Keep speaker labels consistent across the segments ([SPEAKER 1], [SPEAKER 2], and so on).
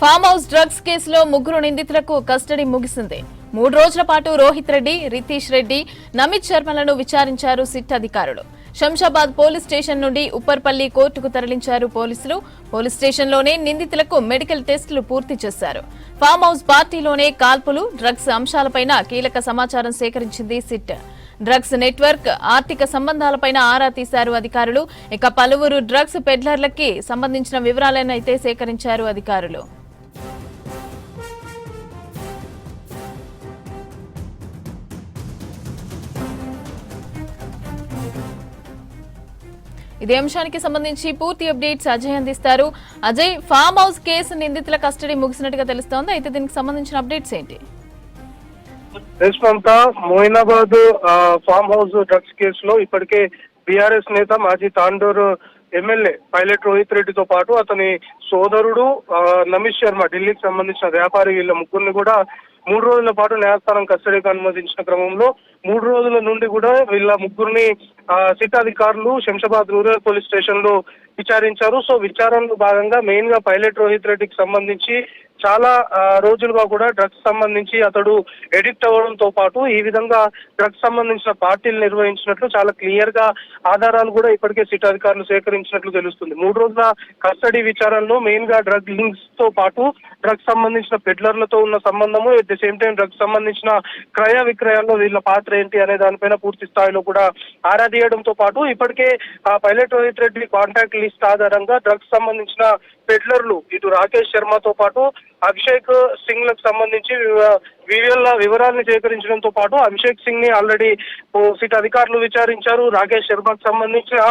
[SPEAKER 1] Farm house drugs కేసులో ముగ్గురు నిందితులకు కస్టడీ ముగిసింది. 3 రోజుల పాటు రోహిత్ రెడ్డి, రితీష్ రెడ్డి, నమిత్ శర్మలను విచారించారు సిట్ అధికారులు. శంషాబాద్ పోలీస్ స్టేషన్ నుండి ఉప్పర్పల్లి కోర్టుకు తరలించారు పోలీసులు. పోలీస్ స్టేషన్లోనే నిందితులకు మెడికల్ టెస్టులు పూర్తి చేశారు. ఫామ్ హౌస్ పార్టీలోనే కాల్పులు, డ్రగ్స్ అంశాలపైన కీలక సమాచారం సేకరించింది సిట్. డ్రగ్స్ నెట్వర్క్, ఆర్థిక సంబంధాలపైన ఆరా తీశారు అధికారులు. ఇక పలువురు డ్రగ్స్ పెడ్లర్లకి సంబంధించిన వివరాలను అయితే సేకరించారు అధికారులు. ఇదే అంశానికి సంబంధించి పూర్తి అప్డేట్స్ అజయ్ అందిస్తారు. అజయ్, ఫామ్ హౌస్ కేసు నిందితుల కస్టడీ ముగిసినట్టుగా తెలుస్తోంది. అయితే దీనికి సంబంధించిన అప్డేట్స్ ఏంటి?
[SPEAKER 2] మోయినాబాద్ ఫామ్ హౌస్ డ్రగ్స్ కేసులో ఇప్పటికే బీఆర్ఎస్ నేత మాజీ తాండూరు ఎమ్మెల్యే పైలట్ రోహిత్ రెడ్డితో పాటు అతని సోదరుడు నమిత్ శర్మ, ఢిల్లీకి సంబంధించిన వ్యాపారి, వీళ్ళ ముగ్గురిని కూడా 3 రోజుల పాటు న్యాయస్థానం కస్టడీకి అనుమతించిన క్రమంలో 3 రోజుల నుండి కూడా వీళ్ళ ముగ్గురిని సిట్ అధికారులు శంషాబాద్ రూరల్ పోలీస్ స్టేషన్ లో విచారించారు. సో విచారణలో భాగంగా మెయిన్ గా పైలట్ రోహిత్ రెడ్డికి సంబంధించి చాలా రోజులుగా కూడా డ్రగ్స్ సంబంధించి అతడు ఎడిక్ట్ అవ్వడంతో పాటు ఈ విధంగా డ్రగ్స్ సంబంధించిన పార్టీలు నిర్వహించినట్లు చాలా క్లియర్ గా ఆధారాలు కూడా ఇప్పటికే సిట్ అధికారులు సేకరించినట్లు తెలుస్తుంది. 3 రోజుల కస్టడీ విచారణలో మెయిన్ గా డ్రగ్ లింక్స్ తో పాటు డ్రగ్స్ సంబంధించిన పెడ్లర్లతో ఉన్న సంబంధము, at the same time drugs సంబంధించిన క్రయ విక్రయాల్లో వీళ్ళ పాత్ర ఏంటి అనే దానిపైన పూర్తి స్థాయిలో కూడా ఆరా తీయడంతో పాటు ఇప్పటికే pilot Rohit Reddy contact list ఆధారంగా డ్రగ్స్ సంబంధించిన పెడ్లర్లు ఇటు రాకేష్ శర్మతో పాటు అభిషేక్ సింగ్ లకు సంబంధించి వివరాలను సేకరించడంతో పాటు అభిషేక్ సింగ్ ని ఆల్రెడీ సిట్ అధికారులు విచారించారు. రాకేష్ శర్మకు సంబంధించిన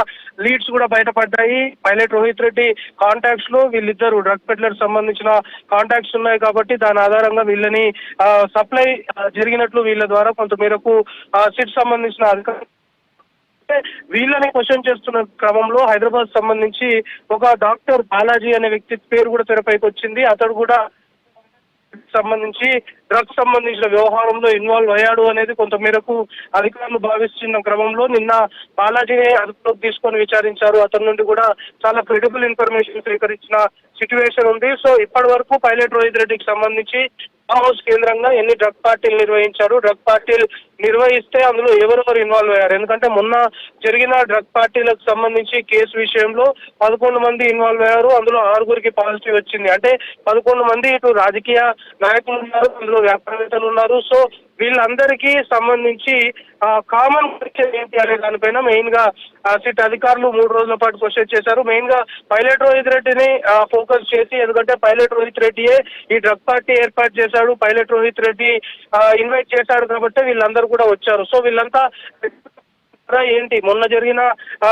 [SPEAKER 2] లీడ్స్ కూడా బయటపడ్డాయి. పైలట్ రోహిత్ రెడ్డి కాంటాక్ట్స్ లో వీళ్ళిద్దరు డ్రగ్ పెడ్లర్ సంబంధించిన కాంటాక్ట్స్ ఉన్నాయి కాబట్టి దాని ఆధారంగా వీళ్ళని సప్లై జరిగినట్లు వీళ్ళ ద్వారా కొంతమేరకు సిట్ సంబంధించిన అధికారులు వీళ్ళని క్వశ్చన్ చేస్తున్న క్రమంలో హైదరాబాద్ సంబంధించి ఒక డాక్టర్ బాలాజీ అనే వ్యక్తి పేరు కూడా తెరపైకి వచ్చింది. అతడు కూడా సంబంధించి డ్రగ్స్ సంబంధించిన వ్యవహారంలో ఇన్వాల్వ్ అయ్యాడు అనేది కొంతమేరకు అధికారులు భావిస్తున్న క్రమంలో నిన్న బాలాజీని అదుపులోకి తీసుకొని విచారించారు. అతని నుండి కూడా చాలా క్రెడిబుల్ ఇన్ఫర్మేషన్ సేకరించిన సిచ్యువేషన్ ఉంది. సో ఇప్పటి వరకు పైలట్ రోహిత్ రెడ్డికి సంబంధించి ఫామ్ హౌస్ కేంద్రంగా ఎన్ని డ్రగ్ పార్టీలు నిర్వహించారు, డ్రగ్ పార్టీలు నిర్వహిస్తే అందులో ఎవరెవరు ఇన్వాల్వ్ అయ్యారు, ఎందుకంటే మొన్న జరిగిన డ్రగ్ పార్టీలకు సంబంధించి కేసు విషయంలో 11 మంది ఇన్వాల్వ్ అయ్యారు. అందులో 6గురికి పాజిటివ్ వచ్చింది. అంటే 11 మంది ఇటు రాజకీయ నాయకులు ఉన్నారు, అందులో వ్యాపారవేత్తలు ఉన్నారు. సో వీళ్ళందరికీ సంబంధించి కామన్ క్వశ్చన్ ఏంటి అనే దానిపైన మెయిన్ గా సిట్ అధికారులు 3 రోజుల పాటు క్వశ్చన్ చేశారు. మెయిన్ గా పైలట్ రోహిత్ రెడ్డిని ఫోకస్ చేసి, ఎందుకంటే పైలట్ రోహిత్ రెడ్డియే ఈ డ్రగ్ పార్టీ ఏర్పాటు చేశాడు, పైలట్ రోహిత్ రెడ్డి ఇన్వైట్ చేశాడు కాబట్టి వీళ్ళందరూ కూడా వచ్చారు. సో వీళ్ళంతా ఏంటి మొన్న జరిగిన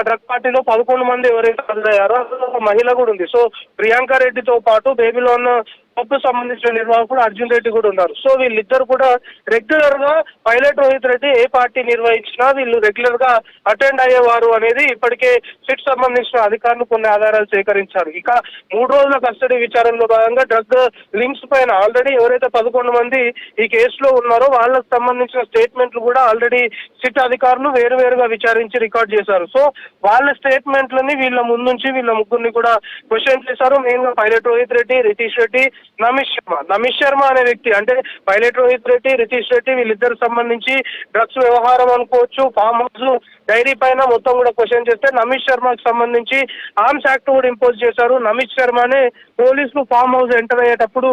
[SPEAKER 2] డ్రగ్ పార్టీలో 11 మంది ఎవరైతే హాజరయ్యారో అందులో ఒక మహిళ కూడా ఉంది. సో ప్రియాంక రెడ్డితో పాటు బేబీలోన్ పబ్కు సంబంధించిన నిర్వాహకుడు అర్జున్ రెడ్డి కూడా ఉన్నారు. సో వీళ్ళిద్దరు కూడా రెగ్యులర్ గా పైలట్ రోహిత్ రెడ్డి ఏ పార్టీ నిర్వహించినా వీళ్ళు రెగ్యులర్ గా అటెండ్ అయ్యేవారు అనేది ఇప్పటికే సిట్ సంబంధించిన అధికారులు కొన్ని ఆధారాలు సేకరించారు. ఇక 3 రోజుల కస్టడీ విచారణలో భాగంగా డ్రగ్ లింక్స్ పైన ఆల్రెడీ ఎవరైతే 11 మంది ఈ కేసులో ఉన్నారో వాళ్ళకు సంబంధించిన స్టేట్మెంట్లు కూడా ఆల్రెడీ సిట్ అధికారులు వేరువేరుగా విచారించి రికార్డ్ చేశారు. సో వాళ్ళ స్టేట్మెంట్లని వీళ్ళ ముందుంచి వీళ్ళ ముగ్గురిని కూడా క్వశ్చన్ చేశారు. మెయిన్ గా పైలట్ రోహిత్ రెడ్డి, రితీష్ రెడ్డి, నమిత్ శర్మ అనే వ్యక్తి, అంటే పైలట్ రోహిత్ రెడ్డి, రితీష్ రెడ్డి వీళ్ళిద్దరు సంబంధించి డ్రగ్స్ వ్యవహారం అనుకోవచ్చు, ఫామ్ హౌస్ డైరీ పైన మొత్తం కూడా క్వశ్చన్ చేస్తే నమిత్ శర్మకి సంబంధించి ఆర్మ్స్ యాక్ట్ కూడా ఇంపోజ్ చేశారు. నమిత్ శర్మనే పోలీసులు ఫామ్ హౌస్ ఎంటర్ అయ్యేటప్పుడు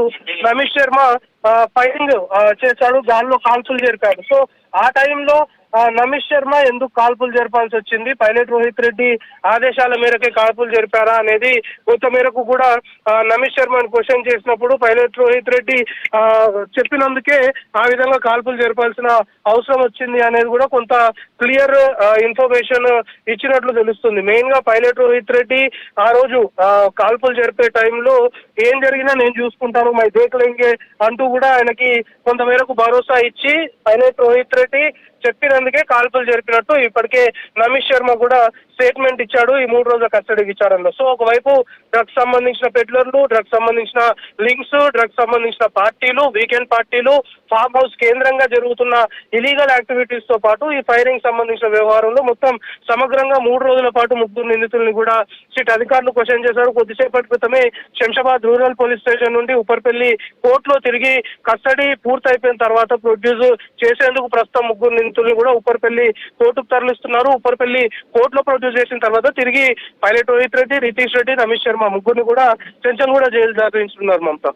[SPEAKER 2] నమిత్ శర్మ ఫైరింగ్ చేశాడు, దానిలో కాల్పులు జరిపాడు. సో ఆ టైంలో నమిత్ శర్మ ఎందుకు కాల్పులు జరపాల్సి వచ్చింది, పైలట్ రోహిత్ రెడ్డి ఆదేశాల మేరకే కాల్పులు జరిపారా అనేది కొంత మేరకు కూడా నమిత్ శర్మని క్వశ్చన్ చేసినప్పుడు పైలట్ రోహిత్ రెడ్డి చెప్పినందుకే ఆ విధంగా కాల్పులు జరపాల్సిన అవసరం వచ్చింది అనేది కూడా కొంత క్లియర్ ఇన్ఫర్మేషన్ ఇచ్చినట్లు తెలుస్తుంది. మెయిన్ గా పైలట్ రోహిత్ రెడ్డి ఆ రోజు కాల్పులు జరిపే టైంలో ఏం జరిగినా నేను చూసుకుంటాను, మై దేఖలేంగే అంటూ కూడా ఆయనకి కొంతమేరకు భరోసా ఇచ్చి పైలట్ రోహిత్ రెడ్డి చెప్పినందుకే కాల్పులు జరిపినట్టు ఇప్పటికే నమీష్ శర్మ కూడా స్టేట్మెంట్ ఇచ్చాడు ఈ 3 రోజుల కస్టడీ విచారణలో. సో ఒకవైపు డ్రగ్స్ సంబంధించిన పెడ్లర్లు, డ్రగ్స్ సంబంధించిన లింక్స్, డ్రగ్స్ సంబంధించిన పార్టీలు, వీకెండ్ పార్టీలు, ఫామ్ హౌస్ కేంద్రంగా జరుగుతున్న ఇలీగల్ యాక్టివిటీస్ తో పాటు ఈ ఫైరింగ్ సంబంధించిన వ్యవహారంలో మొత్తం సమగ్రంగా 3 రోజుల పాటు ముగ్గురు నిందితుల్ని కూడా సిట్ అధికారులు క్వశ్చన్ చేశారు. కొద్దిసేపటి క్రితమే శంషాబాద్ రూరల్ పోలీస్ స్టేషన్ నుండి ఉపర్పల్లి కోర్టులో తిరిగి కస్టడీ పూర్తయిపోయిన తర్వాత ప్రొడ్యూస్ చేసేందుకు ప్రస్తుతం ముగ్గురు నిందితుల్ని కూడా ఉపర్పల్లి కోర్టుకు తరలిస్తున్నారు. ఉపర్పల్లి కోర్టులో ప్రొడ్యూస్ చేసిన తర్వాత తిరిగి పైలట్ రోహిత్ రెడ్డి, రితీష్ రెడ్డి, నమీష్ శర్మ ముగ్గురిని కూడా చెంచల్గూడ జైలు తరలించుతున్నారు. మమత.